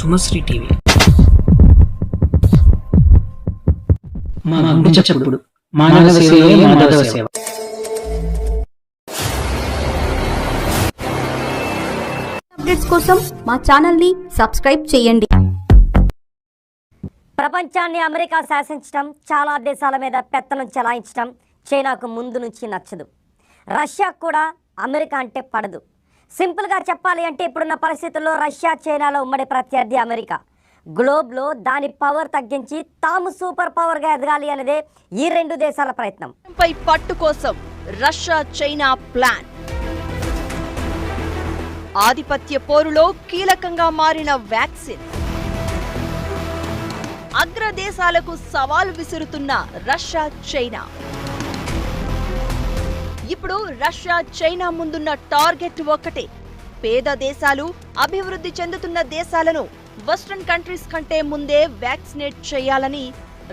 Sumasri TV. మా గుండె చప్పుడు మానవ సేవయే మాధవ సేవ. అప్డేట్స్ కోసం మా ఛానల్ ని సబ్స్క్రైబ్ చేయండి. ప్రపంచాన్ని అమెరికా శాసించడం, చాలా దేశాల మీద పెత్తనం చెలాయించడం చైనాకు ముందు నుంచి నచ్చదు. రష్యాకు కూడా అమెరికా అంటే పడదు. సింపుల్గా చెప్పాలి అంటే ఇప్పుడున్న పరిస్థితుల్లో రష్యా చైనాలో ఉమ్మడి ప్రత్యర్థి అమెరికా. గ్లోబ్లో దాని పవర్ తగ్గించి తాము సూపర్ పవర్గా ఎదగాలి అనేదే ఈ రెండు దేశాల ప్రయత్నం. పై పట్టు కోసం రష్యా చైనా ప్లాన్. ఆధిపత్య పోరులో కీలకంగా మారిన వ్యాక్సిన్. అగ్రదేశాలకు సవాల్ విసురుతున్న రష్యా చైనా. ఇప్పుడు రష్యా చైనా ముందున్న టార్గెట్ ఒక్కటే. పేద దేశాలు, అభివృద్ధి చెందుతున్న దేశాలను వెస్టర్న్ కంట్రీస్ కంటే ముందే వ్యాక్సినేట్ చేయాలని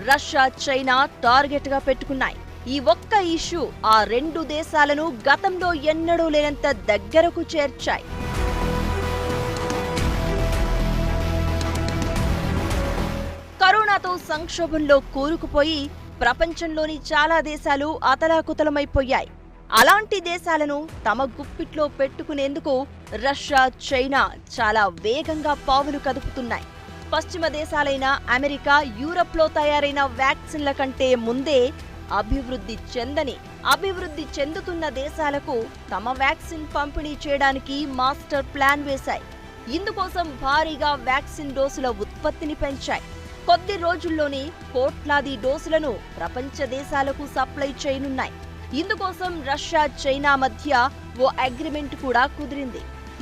రష్యా చైనా టార్గెట్ గా పెట్టుకున్నాయి. ఈ ఒక్క ఇష్యూ ఆ రెండు దేశాలను గతంలో ఎన్నడూ లేనంత దగ్గరకు చేర్చాయి. కరోనాతో సంక్షోభంలో కూరుకుపోయి ప్రపంచంలోని చాలా దేశాలు అతలాకుతలమైపోయాయి. అలాంటి దేశాలను తమ గుప్పిట్లో పెట్టుకునేందుకు రష్యా చైనా చాలా వేగంగా పావులు కదుపుతున్నాయి. పశ్చిమ దేశాలైన అమెరికా, యూరప్లో తయారైన వ్యాక్సిన్ల కంటే ముందే అభివృద్ధి చెందుతున్న దేశాలకు తమ వ్యాక్సిన్ పంపిణీ చేయడానికి మాస్టర్ ప్లాన్ వేశాయి. ఇందుకోసం భారీగా వ్యాక్సిన్ డోసుల ఉత్పత్తిని పెంచాయి. కొద్ది రోజుల్లోనే కోట్లాది డోసులను ప్రపంచ దేశాలకు సప్లై చేయనున్నాయి. ఇందుకోసం రష్యా చైనా మధ్య ఓ అగ్రిమెంట్ కూడా కుదిరింది.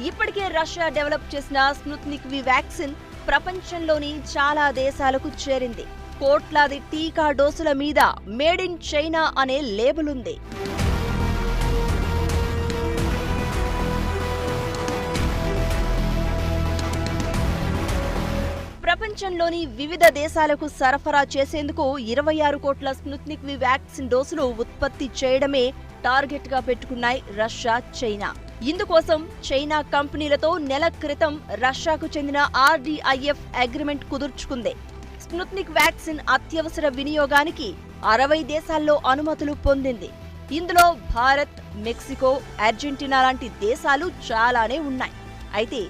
ఇప్పటికే రష్యా డెవలప్ చేసిన స్పుత్నిక్ వి వ్యాక్సిన్ ప్రపంచంలోని చాలా దేశాలకు చేరింది. కోట్లాది టీకా డోసుల మీద మేడ్ ఇన్ చైనా అనే లేబుల్ ఉంది. ప్రపంచంలోని వివిధ దేశాలకు సరఫరా చేసేందుకు 26 కోట్ల స్పుత్నిక్ వి వ్యాక్సిన్ డోసులు ఉత్పత్తి చేయడమే టార్గెట్ గా పెట్టుకున్నాయి రష్యా చైనా. ఇందుకోసం చైనా కంపెనీలతో నెల క్రితం రష్యాకు చెందిన RDIF అగ్రిమెంట్ కుదుర్చుకుంది. స్పుత్నిక్ వ్యాక్సిన్ అత్యవసర వినియోగానికి 60 దేశాల్లో అనుమతులు పొందింది. ఇందులో భారత్, మెక్సికో, అర్జెంటీనా లాంటి దేశాలు చాలానే ఉన్నాయి. అయితే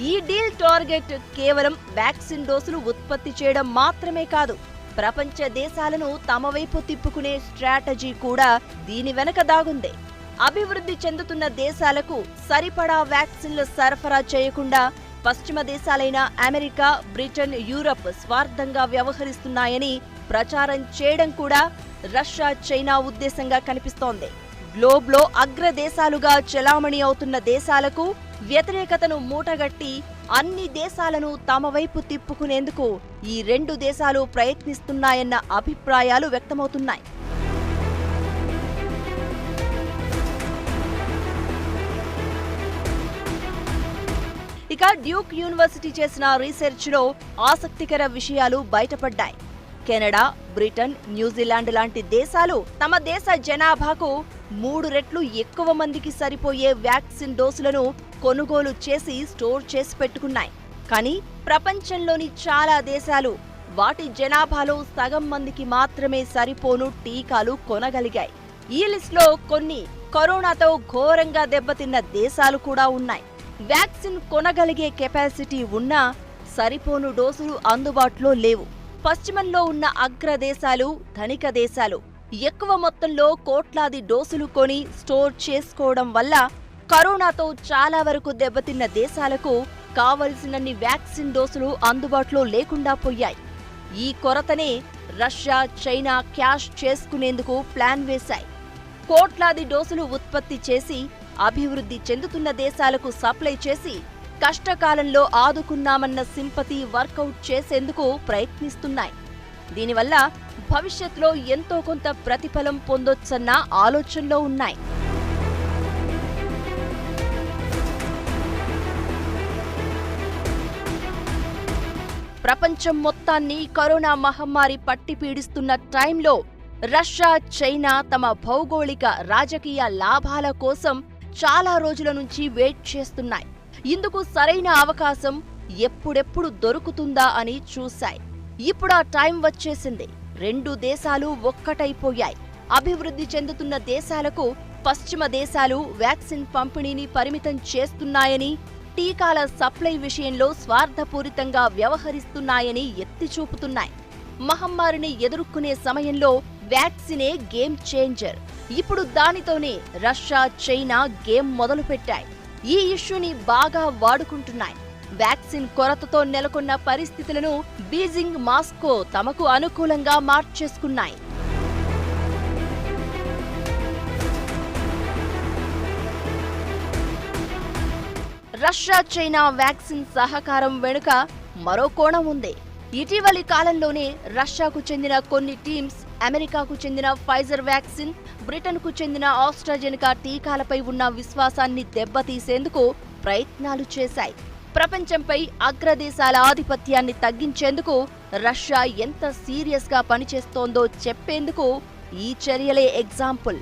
ఈ డీల్ టార్గెట్ కేవలం వ్యాక్సిన్ డోసులు ఉత్పత్తి చేయడం మాత్రమే కాదు, ప్రపంచ దేశాలను తమ వైపు తిప్పుకునే స్ట్రాటజీ కూడా దీని వెనక దాగుంది. అభివృద్ధి చెందుతున్న దేశాలకు సరిపడా వ్యాక్సిన్లు సరఫరా చేయకుండా పశ్చిమ దేశాలైన అమెరికా, బ్రిటన్, యూరప్ స్వార్థంగా వ్యవహరిస్తున్నాయని ప్రచారం చేయడం కూడా రష్యా చైనా ఉద్దేశంగా కనిపిస్తోంది. గ్లోబ్లో అగ్రదేశాలుగా చెలామణి అవుతున్న దేశాలకు వ్యతిరేకతను మూటగట్టి అన్ని దేశాలను తమ వైపు తిప్పుకునేందుకు ఈ రెండు దేశాలు ప్రయత్నిస్తున్నాయన్న అభిప్రాయాలు వ్యక్తమవుతున్నాయి. ఇక డ్యూక్ యూనివర్సిటీ చేసిన రీసెర్చ్లో ఆసక్తికర విషయాలు బయటపడ్డాయి. కెనడా, బ్రిటన్, న్యూజిలాండ్ లాంటి దేశాలు తమ దేశ జనాభాకు 3 రెట్లు ఎక్కువ మందికి సరిపోయే వ్యాక్సిన్ డోసులను కొనుగోలు చేసి స్టోర్ చేసి పెట్టుకున్నాయి. కానీ ప్రపంచంలోని చాలా దేశాలు వాటి జనాభాలో సగం మందికి మాత్రమే సరిపోను టీకాలు కొనగలిగాయి. ఈ లిస్టులో కొన్ని కరోనాతో ఘోరంగా దెబ్బతిన్న దేశాలు కూడా ఉన్నాయి. వ్యాక్సిన్ కొనగలిగే కెపాసిటీ ఉన్నా సరిపోను డోసులు అందుబాటులో లేవు. పశ్చిమంలో ఉన్న అగ్రదేశాలు, ధనిక దేశాలు ఎక్కువ మొత్తంలో కోట్లాది డోసులు కొని స్టోర్ చేసుకోవడం వల్ల కరోనాతో చాలా వరకు దెబ్బతిన్న దేశాలకు కావలసినన్ని వ్యాక్సిన్ డోసులు అందుబాటులో లేకుండా పోయాయి. ఈ కొరతనే రష్యా, చైనా క్యాష్ చేసుకునేందుకు ప్లాన్ వేశాయి. కోట్లాది డోసులు ఉత్పత్తి చేసి అభివృద్ధి చెందుతున్న దేశాలకు సప్లై చేసి కష్టకాలంలో ఆదుకున్నామన్న సింపతి వర్కౌట్ చేసేందుకు ప్రయత్నిస్తున్నాయి. దీనివల్ల భవిష్యత్తులో ఎంతో కొంత ప్రతిఫలం పొందొచ్చన్న ఆలోచనలో ఉన్నాయి. ప్రపంచం మొత్తాన్ని కరోనా మహమ్మారి పట్టి పీడిస్తున్న టైంలో రష్యా, చైనా తమ భౌగోళిక, రాజకీయ లాభాల కోసం చాలా రోజుల నుంచి వెయిట్ చేస్తున్నాయి. ఇందుకు సరైన అవకాశం ఎప్పుడెప్పుడు దొరుకుతుందా అని చూశాయి. ఇప్పుడు ఆ టైం వచ్చేసింది. రెండు దేశాలు ఒక్కటైపోయాయి. అభివృద్ధి చెందుతున్న దేశాలకు పశ్చిమ దేశాలు వ్యాక్సిన్ పంపిణీని పరిమితం చేస్తున్నాయని, టీకాల సప్లై విషయంలో స్వార్థపూరితంగా వ్యవహరిస్తున్నాయని ఎత్తిచూపుతున్నాయి. మహమ్మారిని ఎదుర్కొనే సమయంలో వ్యాక్సినే గేమ్ చేంజర్. ఇప్పుడు దానితోనే రష్యా, చైనా గేమ్ మొదలుపెట్టాయి. ఈ ఇష్యూని బాగా వాడుకుంటున్నాయి. వ్యాక్సిన్ కొరతతో నెలకొన్న పరిస్థితులను బీజింగ్, మాస్కో తమకు అనుకూలంగా మార్చేసుకున్నాయి. రష్యా, చైనా వ్యాక్సిన్ సహకారం వెనుక మరో కోణం ఉంది. ఇటీవలి కాలంలోనే రష్యాకు చెందిన కొన్ని టీమ్స్ అమెరికాకు చెందిన ఫైజర్ వ్యాక్సిన్, బ్రిటన్కు చెందిన ఆస్ట్రాజెనికా టీకాలపై ఉన్న విశ్వాసాన్ని దెబ్బతీసేందుకు ప్రయత్నాలు చేశాయి. ప్రపంచంపై అగ్రదేశాల ఆధిపత్యాన్ని తగ్గించేందుకు రష్యా ఎంత సీరియస్గా పనిచేస్తోందో చెప్పేందుకు ఈ చర్యలే ఎగ్జాంపుల్.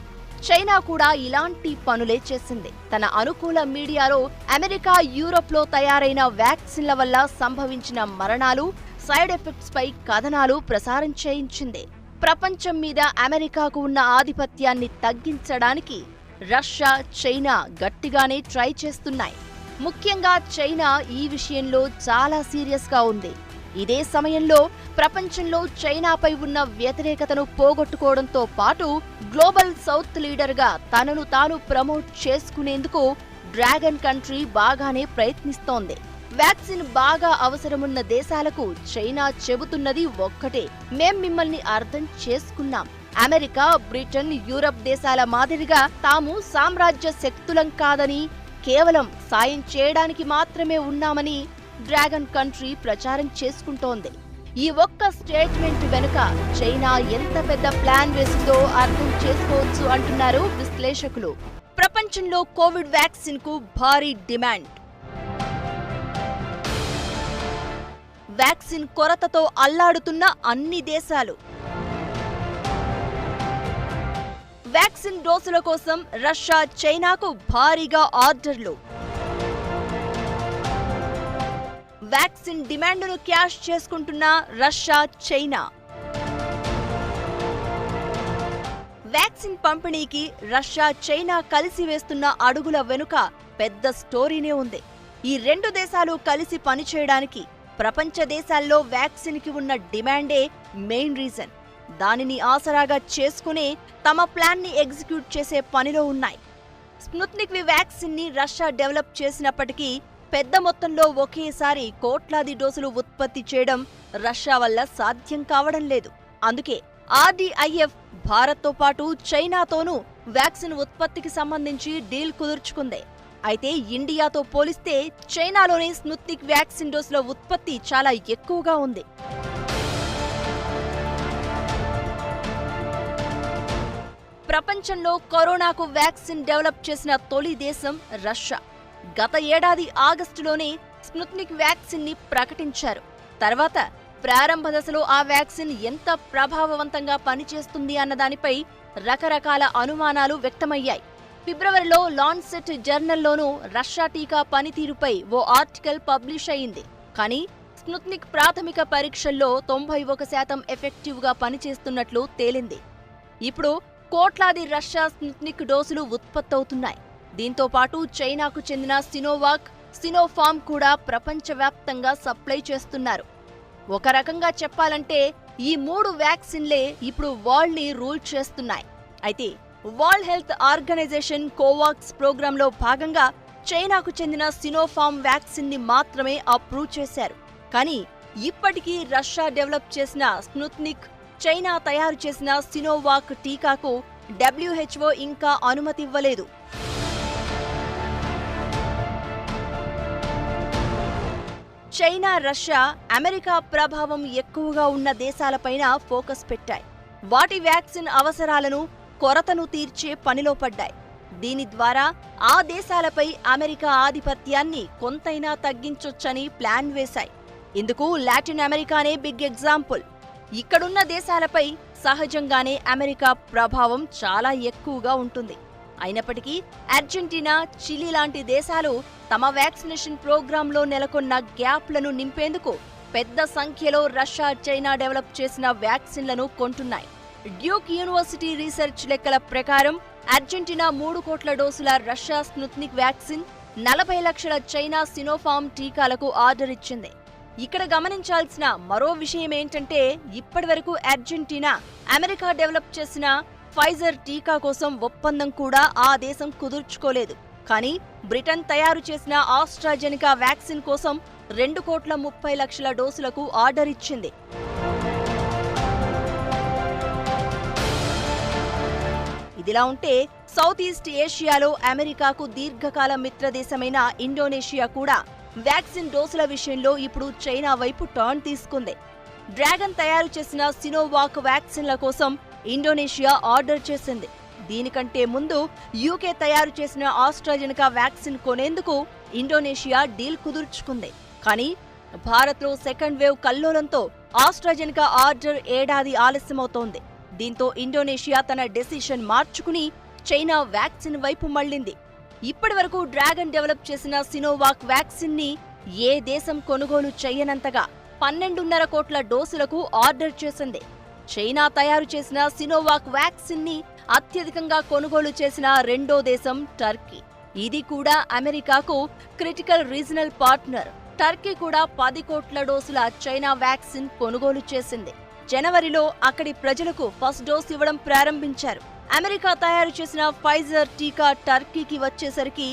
చైనా కూడా ఇలాంటి పనులే చేసింది. తన అనుకూల మీడియాలో అమెరికా, యూరోప్లో తయారైన వ్యాక్సిన్ల వల్ల సంభవించిన మరణాలు, సైడ్ ఎఫెక్ట్స్ పై కథనాలు ప్రసారం చేయించింది. ప్రపంచం మీద అమెరికాకు ఉన్న ఆధిపత్యాన్ని తగ్గించడానికి రష్యా, చైనా గట్టిగానే ట్రై చేస్తున్నాయి. ముఖ్యంగా చైనా ఈ విషయంలో చాలా సీరియస్గా ఉంది. ఇదే సమయంలో ప్రపంచంలో చైనాపై ఉన్న వ్యతిరేకతను పోగొట్టుకోవడంతో పాటు గ్లోబల్ సౌత్ లీడర్గా తనను తాను ప్రమోట్ చేసుకునేందుకు డ్రాగన్ కంట్రీ బాగానే ప్రయత్నిస్తోంది. వ్యాక్సిన్ బాగా అవసరమున్న దేశాలకు చైనా చెబుతున్నది ఒక్కటే, మేం మిమ్మల్ని అర్థం చేసుకున్నాం. అమెరికా, బ్రిటన్, యూరప్ దేశాల మాదిరిగా తాము సామ్రాజ్య శక్తులం కాదని, కేవలం సాయం చేయడానికి మాత్రమే ఉన్నామని డ్రాగన్ కంట్రీ ప్రచారం చేసుకుంటోంది. ఈ ఒక్క స్టేట్మెంట్ వెనుక చైనా ఎంత పెద్ద ప్లాన్ వేసిందో అర్థం చేసుకోవచ్చు అంటున్నారు విశ్లేషకులు. ప్రపంచంలో కోవిడ్ వ్యాక్సిన్ కు భారీ డిమాండ్. వ్యాక్సిన్ కొరతతో అల్లాడుతున్న అన్ని దేశాలు. వ్యాక్సిన్ డోసుల కోసం రష్యా, చైనాకు భారీగా ఆర్డర్లు. వ్యాక్సిన్ డిమాండ్ను క్యాష్ చేసుకుంటున్న రష్యా, చైనా. వ్యాక్సిన్ పంపిణీకి రష్యా, చైనా కలిసి వేస్తున్న అడుగుల వెనుక పెద్ద స్టోరీనే ఉంది. ఈ రెండు దేశాలు కలిసి పనిచేయడానికి ప్రపంచ దేశాల్లో వ్యాక్సిన్కి ఉన్న డిమాండే మెయిన్ రీజన్. దానిని ఆసరాగా చేసుకునే తమ ప్లాన్ని ఎగ్జిక్యూట్ చేసే పనిలో ఉన్నాయి. స్పుత్నిక్ వి వ్యాక్సిన్ ని రష్యా డెవలప్ చేసినప్పటికీ పెద్ద మొత్తంలో ఒకేసారి కోట్లాది డోసులు ఉత్పత్తి చేయడం రష్యా వల్ల సాధ్యం కావడం లేదు. అందుకే RDIF భారత్తో పాటు చైనాతోనూ వ్యాక్సిన్ ఉత్పత్తికి సంబంధించి డీల్ కుదుర్చుకుంది. అయితే ఇండియాతో పోలిస్తే చైనాలోని స్పుత్నిక్ వ్యాక్సిన్ డోసుల ఉత్పత్తి చాలా ఎక్కువగా ఉంది. ప్రపంచంలో కరోనాకు వ్యాక్సిన్ డెవలప్ చేసిన తొలి దేశం రష్యా. గత ఏడాది ఆగస్టులోనే స్పుత్నిక్ వ్యాక్సిన్ ని ప్రకటించారు. తర్వాత ప్రారంభ దశలో ఆ వ్యాక్సిన్ ఎంత ప్రభావవంతంగా పనిచేస్తుంది అన్నదానిపై రకరకాల అనుమానాలు వ్యక్తమయ్యాయి. ఫిబ్రవరిలో లాన్సెట్ జర్నల్లోనూ రష్యా టీకా పనితీరుపై ఓ ఆర్టికల్ పబ్లిష్ అయింది. కానీ స్పుత్నిక్ ప్రాథమిక పరీక్షల్లో 91% ఎఫెక్టివ్గా పనిచేస్తున్నట్లు తేలింది. ఇప్పుడు కోట్లాది రష్యా స్పుత్నిక్ డోసులు ఉత్పత్తవుతున్నాయి. దీంతో పాటు చైనాకు చెందిన సినోవాక్, సినోఫార్మ్ కూడా ప్రపంచవ్యాప్తంగా సప్లై చేస్తున్నారు. ఒక రకంగా చెప్పాలంటే ఈ మూడు వ్యాక్సిన్లే ఇప్పుడు వరల్డ్ ని రూల్ చేస్తున్నాయి. అయితే వరల్డ్ హెల్త్ ఆర్గనైజేషన్ కోవాక్స్ ప్రోగ్రాంలో భాగంగా చైనాకు చెందిన సినోఫార్మ్ వ్యాక్సిన్ ని మాత్రమే అప్రూవ్ చేశారు. కానీ ఇప్పటికీ రష్యా డెవలప్ చేసిన స్పుత్నిక్, చైనా తయారు చేసిన సినోవాక్ టీకాకు WHO ఇంకా అనుమతివ్వలేదు. చైనా, రష్యా, అమెరికా ప్రభావం ఎక్కువగా ఉన్న దేశాలపైన ఫోకస్ పెట్టాయి. వాటి వ్యాక్సిన్ అవసరాలను, కొరతను తీర్చే పనిలో పడ్డాయి. దీని ద్వారా ఆ దేశాలపై అమెరికా ఆధిపత్యాన్ని కొంతైనా తగ్గించొచ్చని ప్లాన్ వేశాయి. ఇందుకు లాటిన్ అమెరికానే బిగ్ ఎగ్జాంపుల్. ఇక్కడున్న దేశాలపై సహజంగానే అమెరికా ప్రభావం చాలా ఎక్కువగా ఉంటుంది. అయినప్పటికీ అర్జెంటీనా, చిలీ లాంటి దేశాలు తమ వ్యాక్సినేషన్ ప్రోగ్రాంలో నెలకొన్న గ్యాప్లను నింపేందుకు పెద్ద సంఖ్యలో రష్యా, చైనా డెవలప్ చేసిన వ్యాక్సిన్లను కొంటున్నాయి. డ్యూక్ యూనివర్సిటీ రీసెర్చ్ లెక్కల ప్రకారం అర్జెంటీనా 3 కోట్ల డోసుల రష్యా స్పుత్నిక్ వ్యాక్సిన్, 40 లక్షల చైనా సినోఫార్మ్ టీకాలకు ఆర్డర్ ఇచ్చింది. ఇక్కడ గమనించాల్సిన మరో విషయం ఏంటంటే, ఇప్పటివరకు అర్జెంటీనా అమెరికా డెవలప్ చేసిన ఫైజర్ టీకా కోసం ఒప్పందం కూడా ఆ దేశం కుదుర్చుకోలేదు. కానీ బ్రిటన్ తయారు చేసిన ఆస్ట్రాజెనికా వ్యాక్సిన్ కోసం 2,30,00,000 డోసులకు ఆర్డర్ ఇచ్చింది. ఇదిలా ఉంటే సౌత్ ఈస్ట్ ఏషియాలో అమెరికాకు దీర్ఘకాల మిత్రదేశమైన ఇండోనేషియా కూడా వ్యాక్సిన్ డోసుల విషయంలో ఇప్పుడు చైనా వైపు టర్న్ తీసుకుంది. డ్రాగన్ తయారు చేసిన సినోవాక్ వ్యాక్సిన్ల కోసం ఇండోనేషియా ఆర్డర్ చేసింది. దీనికంటే ముందు యూకే తయారు చేసిన ఆస్ట్రాజెనికా వ్యాక్సిన్ కొనేందుకు ఇండోనేషియా డీల్ కుదుర్చుకుంది. కానీ భారత్లో సెకండ్ వేవ్ కల్లోలంతో ఆస్ట్రాజెనికా ఆర్డర్ ఏడాది ఆలస్యమవుతోంది. దీంతో ఇండోనేషియా తన డెసిషన్ మార్చుకుని చైనా వ్యాక్సిన్ వైపు మళ్లింది. ఇప్పటివరకు డ్రాగన్ డెవలప్ చేసిన సినోవాక్ వ్యాక్సిన్ ని ఏ దేశం కొనుగోలు చేయనంతగా 12.5 కోట్ల డోసులకు ఆర్డర్ చేసింది. చైనా తయారు చేసిన సినోవాక్ వ్యాక్సిన్ ని అత్యధికంగా కొనుగోలు చేసిన రెండో దేశం టర్కీ. ఇది కూడా అమెరికాకు క్రిటికల్ రీజనల్ పార్ట్నర్. టర్కీ కూడా 10 కోట్ల డోసుల చైనా వ్యాక్సిన్ కొనుగోలు చేసింది. జనవరిలో అక్కడి ప్రజలకు ఫస్ట్ డోస్ ఇవ్వడం ప్రారంభించారు. అమెరికా తయారు చేసిన ఫైజర్ టీకా టర్కీకి వచ్చేసరికి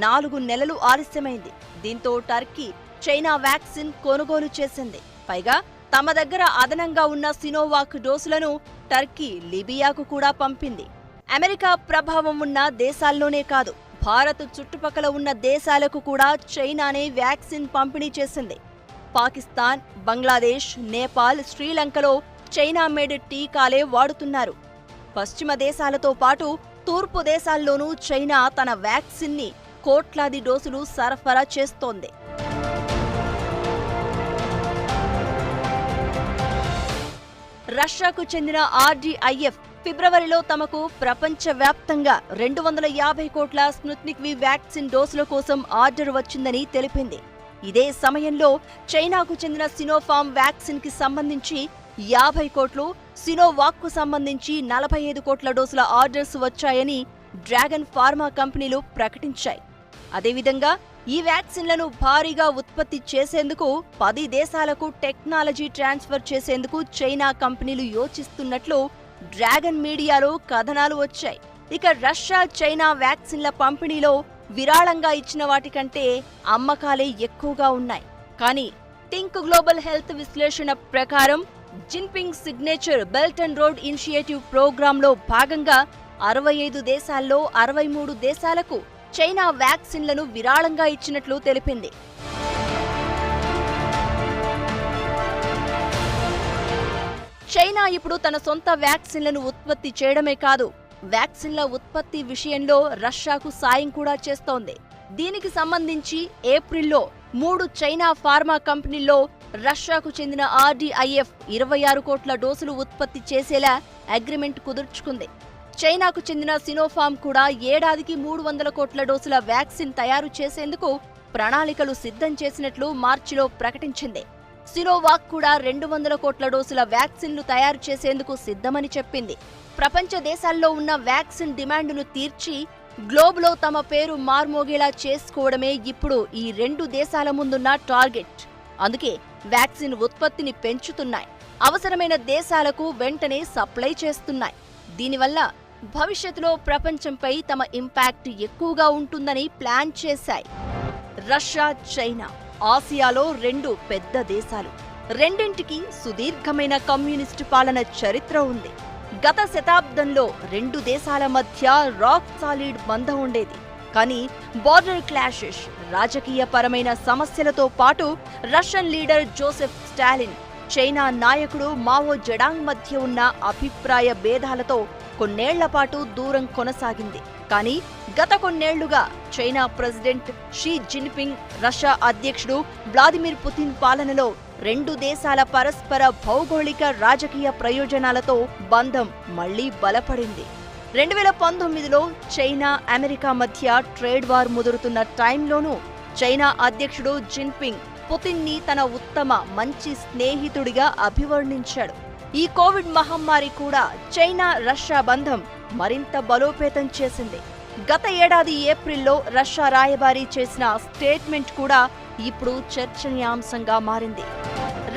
4 నెలలు ఆలస్యమైంది. దీంతో టర్కీ చైనా వ్యాక్సిన్ కొనుగోలు చేసింది. పైగా తమ దగ్గర అదనంగా ఉన్న సినోవాక్ డోసులను టర్కీ లిబియాకు కూడా పంపింది. అమెరికా ప్రభావం ఉన్న దేశాల్లోనే కాదు, భారత్ చుట్టుపక్కల ఉన్న దేశాలకు కూడా చైనానే వ్యాక్సిన్ పంపిణీ చేసింది. పాకిస్తాన్, బంగ్లాదేశ్, నేపాల్, శ్రీలంకలో చైనా మేడ్ టీకాలే వాడుతున్నారు. పశ్చిమ దేశాలతో పాటు తూర్పు దేశాల్లోనూ చైనా తన వ్యాక్సిన్ ని కోట్లాది డోసులు సరఫరా చేస్తోంది. రష్యాకు చెందిన ఆర్డీఐఎఫ్ ఫిబ్రవరిలో తమకు ప్రపంచవ్యాప్తంగా 250 కోట్ల స్పుత్నిక్ వి వ్యాక్సిన్ డోసుల కోసం ఆర్డర్ వచ్చిందని తెలిపింది. ఇదే సమయంలో చైనాకు చెందిన సినోఫార్మ్ వ్యాక్సిన్ కి సంబంధించి 50 కోట్లు, సినోవాక్ కు సంబంధించి 45 కోట్ల డోసుల ఆర్డర్స్ వచ్చాయని డ్రాగన్ ఫార్మా కంపెనీలు ప్రకటించాయి. అదేవిధంగా ఈ వ్యాక్సిన్లను భారీగా ఉత్పత్తి చేసేందుకు 10 దేశాలకు టెక్నాలజీ ట్రాన్స్ఫర్ చేసేందుకు చైనా కంపెనీలు యోచిస్తున్నట్లు డ్రాగన్ మీడియాలో కథనాలు వచ్చాయి. ఇక రష్యా, చైనా వ్యాక్సిన్ల పంపిణీలో విరాళంగా ఇచ్చిన వాటికంటే అమ్మకాలే ఎక్కువగా ఉన్నాయి. కానీ థింక్ గ్లోబల్ హెల్త్ విశ్లేషణ ప్రకారం Jinping signature belt and road initiative ప్రోగ్రాంలో భాగంగా 65 దేశాల్లో 63 దేశాలకు చైనా వ్యాక్సిన్లను విరాళంగా ఇచ్చినట్లు తెలిపింది. చైనా ఇప్పుడు తన సొంత వ్యాక్సిన్లను ఉత్పత్తి చేయడమే కాదు, వ్యాక్సిన్ల ఉత్పత్తి విషయంలో రష్యాకు సాయం కూడా చేస్తోంది. దీనికి సంబంధించి ఏప్రిల్లో 3 చైనా ఫార్మా కంపెనీల్లో రష్యాకు చెందిన ఆర్డీఐఎఫ్ 26 కోట్ల డోసులు ఉత్పత్తి చేసేలా అగ్రిమెంట్ కుదుర్చుకుంది. చైనాకు చెందిన సినోఫార్మ్ కూడా ఏడాదికి 300 కోట్ల డోసుల వ్యాక్సిన్ తయారు చేసేందుకు ప్రణాళికలు సిద్ధం చేసినట్లు మార్చిలో ప్రకటించింది. సినోవాక్ కూడా 200 కోట్ల డోసుల వ్యాక్సిన్లు తయారు చేసేందుకు సిద్ధమని చెప్పింది. ప్రపంచ దేశాల్లో ఉన్న వ్యాక్సిన్ డిమాండ్ను తీర్చి గ్లోబ్లో తమ పేరు మార్మోగేలా చేసుకోవడమే ఇప్పుడు ఈ 2 దేశాల ముందున్న టార్గెట్. అందుకే వ్యాక్సిన్ ఉత్పత్తిని పెంచుతున్నాయి, అవసరమైన దేశాలకు వెంటనే సప్లై చేస్తున్నాయి. దీనివల్ల భవిష్యత్తులో ప్రపంచంపై తమ ఇంపాక్ట్ ఎక్కువగా ఉంటుందని ప్లాన్ చేశాయి. రష్యా, చైనా ఆసియాలో 2 పెద్ద దేశాలు. రెండింటికి సుదీర్ఘమైన కమ్యూనిస్టు పాలన చరిత్ర ఉంది. గత శతాబ్దంలో 2 దేశాల మధ్య రాక్ సాలిడ్ బంధం ఉండేది. కానీ బార్డర్ క్లాషెస్, రాజకీయపరమైన సమస్యలతో పాటు Russian leader Joseph Stalin, China నాయకుడు మావో జెడాంగ్ మధ్య ఉన్న అభిప్రాయ భేదాలతో కొన్నేళ్ల పాటు దూరం కొనసాగింది. కానీ గత కొన్నేళ్లుగా China president Xi Jinping, Russia అధ్యక్షుడు వ్లాదిమిర్ పుతిన్ పాలనలో 2 దేశాల పరస్పర భౌగోళిక రాజకీయ ప్రయోజనాలతో బంధం మళ్లీ బలపడింది. 2019లో చైనా అమెరికా మధ్య ట్రేడ్ వార్ ముదురుతున్న టైంలోనూ చైనా అధ్యక్షుడు జిన్పింగ్ పుతిన్ని తన ఉత్తమ మంచి స్నేహితుడిగా అభివర్ణించాడు. ఈ కోవిడ్ మహమ్మారి కూడా చైనా రష్యా బంధం మరింత బలోపేతం చేసింది. గత ఏడాది ఏప్రిల్లో రష్యా రాయబారి చేసిన స్టేట్మెంట్ కూడా ఇప్పుడు చర్చనీయాంశంగా మారింది.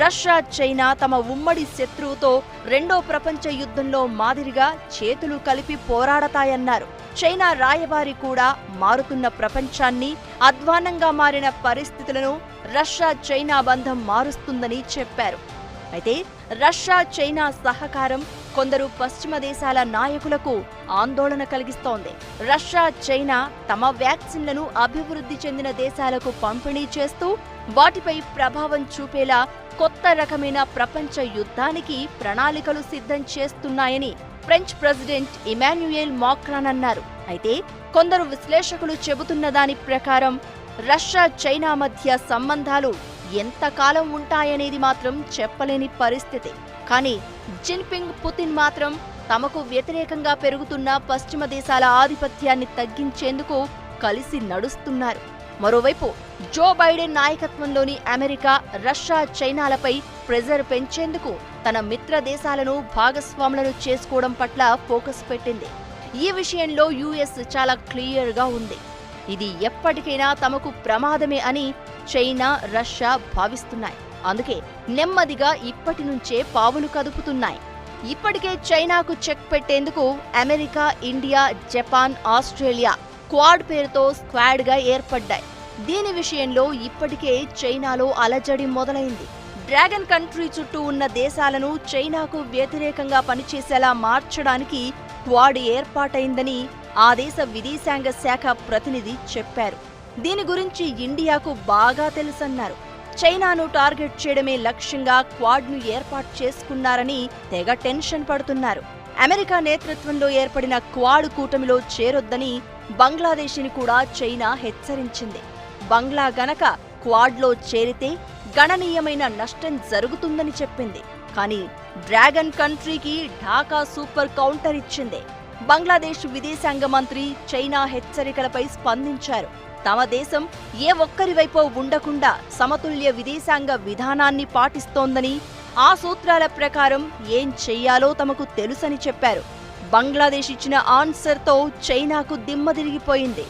రష్యా చైనా తమ ఉమ్మడి శత్రువుతో రెండో ప్రపంచ యుద్ధంలో మాదిరిగా చేతులు కలిపి పోరాడతాయన్నారు. చైనా రాయబారి కూడా మారుతున్న ప్రపంచాన్ని, అధ్వాన్నంగా మారిన పరిస్థితులను రష్యా చైనా బంధం మారుస్తుందని చెప్పారు. అయితే రష్యా చైనా సహకారం కొందరు పశ్చిమ దేశాల నాయకులకు ఆందోళన కలిగిస్తోంది. రష్యా చైనా తమ వ్యాక్సిన్లను అభివృద్ధి చెందిన దేశాలకు పంపిణీ చేస్తూ వాటిపై ప్రభావం చూపేలా కొత్త రకమైన ప్రపంచ యుద్ధానికి ప్రణాళికలు సిద్ధం చేస్తున్నాయని ఫ్రెంచ్ ప్రెసిడెంట్ ఇమాన్యుయేల్ మాక్రాన్ అన్నారు. అయితే కొందరు విశ్లేషకులు చెబుతున్న దాని ప్రకారం రష్యా చైనా మధ్య సంబంధాలు ఎంతకాలం ఉంటాయనేది మాత్రం చెప్పలేని పరిస్థితి. కానీ జిన్పింగ్, పుతిన్ మాత్రం తమకు వ్యతిరేకంగా పెరుగుతున్న పశ్చిమ దేశాల ఆధిపత్యాన్ని తగ్గించేందుకు కలిసి నడుస్తున్నారు. మరోవైపు జో బైడెన్ నాయకత్వంలోని అమెరికా రష్యా చైనాలపై ప్రెజర్ పెంచేందుకు తన మిత్ర దేశాలను భాగస్వాములను చేసుకోవడం పట్ల ఫోకస్ పెట్టింది. ఈ విషయంలో యుఎస్ చాలా క్లియర్గా ఉంది. ఇది ఎప్పటికైనా తమకు ప్రమాదమే అని చైనా, రష్యా భావిస్తున్నాయి. అందుకే నెమ్మదిగా ఇప్పటి నుంచే పావులు కదుపుతున్నాయి. ఇప్పటికే చైనాకు చెక్ పెట్టేందుకు America, India, Japan, Australia quad పేరుతో స్క్వాడ్గా ఏర్పడ్డాయి. దీని విషయంలో ఇప్పటికే చైనాలో అలజడి మొదలైంది. డ్రాగన్ కంట్రీ చుట్టూ ఉన్న దేశాలను చైనాకు వ్యతిరేకంగా పనిచేసేలా మార్చడానికి క్వాడ్ ఏర్పాటైందని ఆ దేశ విదేశాంగ శాఖ ప్రతినిధి చెప్పారు. దీని గురించి ఇండియాకు బాగా తెలుసన్నారు. చైనాను టార్గెట్ చేయడమే లక్ష్యంగా క్వాడ్ను ఏర్పాటు చేసుకున్నారని తెగ టెన్షన్ పడుతున్నారు. అమెరికా నేతృత్వంలో ఏర్పడిన క్వాడ్ కూటమిలో చేరొద్దని బంగ్లాదేశ్ని కూడా చైనా హెచ్చరించింది. బంగ్లా గనక క్వాడ్లో చేరితే గణనీయమైన నష్టం జరుగుతుందని చెప్పింది. కానీ డ్రాగన్ కంట్రీకి ఢాకా సూపర్ కౌంటర్ ఇచ్చింది. బంగ్లాదేశ్ విదేశాంగ మంత్రి చైనా హెచ్చరికలపై స్పందించారు. తమ దేశం ఏ ఒక్కరి వైపో ఉండకుండా సమతుల్య విదేశాంగ విధానాన్ని పాటిస్తోందని, ఆ సూత్రాల ప్రకారం ఏం చెయ్యాలో తమకు తెలుసని చెప్పారు. బంగ్లాదేశ్ ఇచ్చిన ఆన్సర్తో చైనాకు దిమ్మదిరిగిపోయింది.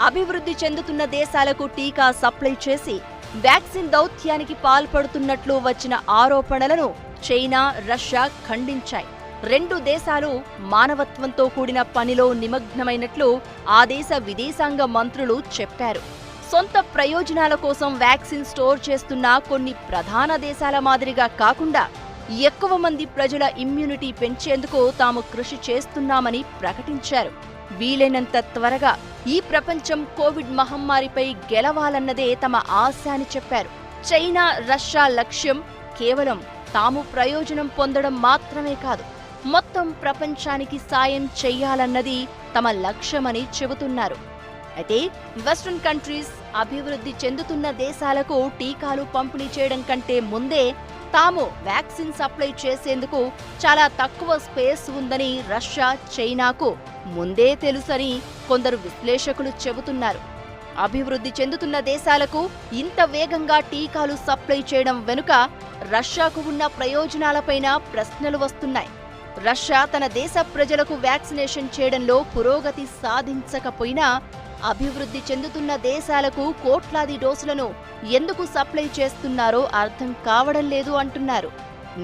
అభివృద్ధి చెందుతున్న దేశాలకు టీకా సప్లై చేసి వ్యాక్సిన్ దౌత్యానికి పాల్పడుతున్నట్లు వచ్చిన ఆరోపణలను చైనా, రష్యా ఖండించాయి. రెండు దేశాలు మానవత్వంతో కూడిన పనిలో నిమగ్నమైనట్లు ఆ దేశ విదేశాంగ మంత్రులు చెప్పారు. సొంత ప్రయోజనాల కోసం వ్యాక్సిన్ స్టోర్ చేస్తున్న కొన్ని ప్రధాన దేశాల మాదిరిగా కాకుండా ఎక్కువ మంది ప్రజల ఇమ్యూనిటీ పెంచేందుకు తాము కృషి చేస్తున్నామని ప్రకటించారు. వీలైనంత త్వరగా ఈ ప్రపంచం కోవిడ్ మహమ్మారిపై గెలవాలన్నదే తమ ఆశ అని చెప్పారు. చైనా, రష్యా లక్ష్యం కేవలం తాము ప్రయోజనం పొందడం మాత్రమే కాదు, మొత్తం ప్రపంచానికి సాయం చెయ్యాలన్నది తమ లక్ష్యమని చెబుతున్నారు. అయితే వెస్ట్రన్ కంట్రీస్ అభివృద్ధి చెందుతున్న దేశాలకు టీకాలు పంపిణీ చేయడం కంటే ముందే తాము వ్యాక్సిన్ సప్లై చేసేందుకు చాలా తక్కువ స్పేస్ ఉందని రష్యా, చైనాకు ముందే తెలుసని కొందరు విశ్లేషకులు చెబుతున్నారు. అభివృద్ధి చెందుతున్న దేశాలకు ఇంత వేగంగా టీకాలు సప్లై చేయడం వెనుక రష్యాకు ఉన్న ప్రయోజనాలపైన ప్రశ్నలు వస్తున్నాయి. రష్యా తన దేశ ప్రజలకు వ్యాక్సినేషన్ చేయడంలో పురోగతి సాధించకపోయినా అభివృద్ధి చెందుతున్న దేశాలకు కోట్లాది డోసులను ఎందుకు సప్లై చేస్తున్నారో అర్థం కావడం లేదు అంటున్నారు.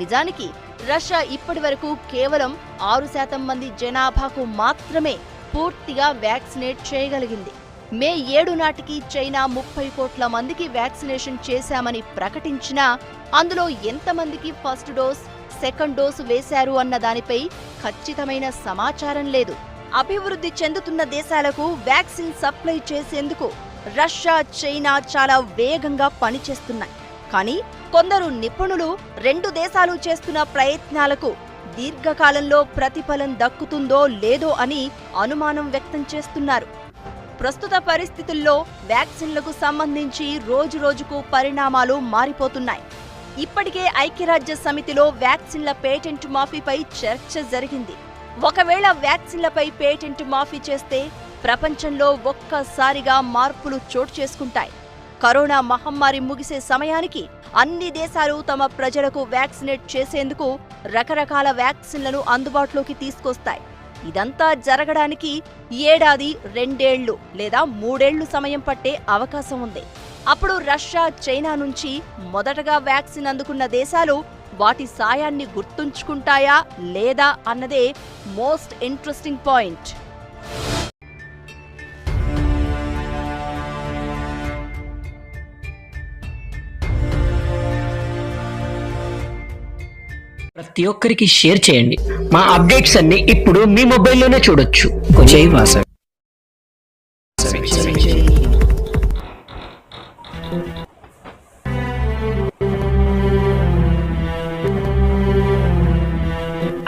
నిజానికి రష్యా ఇప్పటివరకు కేవలం 6% మంది జనాభాకు మాత్రమే పూర్తిగా వ్యాక్సినేట్ చేయగలిగింది. మే 7 నాటికి చైనా 30 కోట్ల మందికి వ్యాక్సినేషన్ చేశామని ప్రకటించినా అందులో ఎంతమందికి ఫస్ట్ డోస్, సెకండ్ డోసు వేశారు అన్న దానిపై ఖచ్చితమైన సమాచారం లేదు. అభివృద్ధి చెందుతున్న దేశాలకు వ్యాక్సిన్ సప్లై చేసేందుకు రష్యా, చైనా చాలా వేగంగా పనిచేస్తున్నాయి. కానీ కొందరు నిపుణులు రెండు దేశాలు చేస్తున్న ప్రయత్నాలకు దీర్ఘకాలంలో ప్రతిఫలం దక్కుతుందో లేదో అని అనుమానం వ్యక్తం చేస్తున్నారు. ప్రస్తుత పరిస్థితుల్లో వ్యాక్సిన్లకు సంబంధించి రోజురోజుకు పరిణామాలు మారిపోతున్నాయి. ఇప్పటికే ఐక్యరాజ్య సమితిలో వ్యాక్సిన్ల పేటెంట్ మాఫీపై చర్చ జరిగింది. ఒకవేళ వ్యాక్సిన్లపై పేటెంట్ మాఫీ చేస్తే ప్రపంచంలో ఒక్కసారిగా మార్పులు చోటు చేసుకుంటాయి. కరోనా మహమ్మారి ముగిసే సమయానికి అన్ని దేశాలు తమ ప్రజలకు వ్యాక్సినేట్ చేసేందుకు రకరకాల వ్యాక్సిన్లను అందుబాటులోకి తీసుకొస్తాయి. ఇదంతా జరగడానికి 1 ఏడాది 2 ఏళ్లు లేదా 3 ఏళ్లు సమయం పట్టే అవకాశం ఉంది. అప్పుడు రష్యా, చైనా నుంచి మొదటగా వ్యాక్సిన్ అందుకున్న దేశాలు వాటి సాయాన్ని గుర్తుంచుకుంటాయా లేదా అన్నదే మోస్ట్ ఇంట్రెస్టింగ్ పాయింట్. ప్రతి ఒక్కరికి షేర్ చేయండి. మా అప్డేట్స్ అన్ని ఇప్పుడు మీ మొబైల్లోనే చూడొచ్చు. జై వాసవి.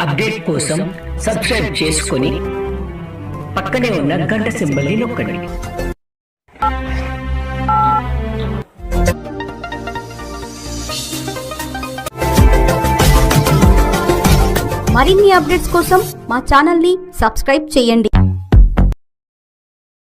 అప్డేట్ కోసం సబ్స్క్రైబ్ చేసుకొని పక్కనే ఉన్న గంట సింబల్ని నొక్కండి. మరిన్ని అప్డేట్స్ కోసం మా ఛానల్ని సబ్స్క్రైబ్ చేయండి.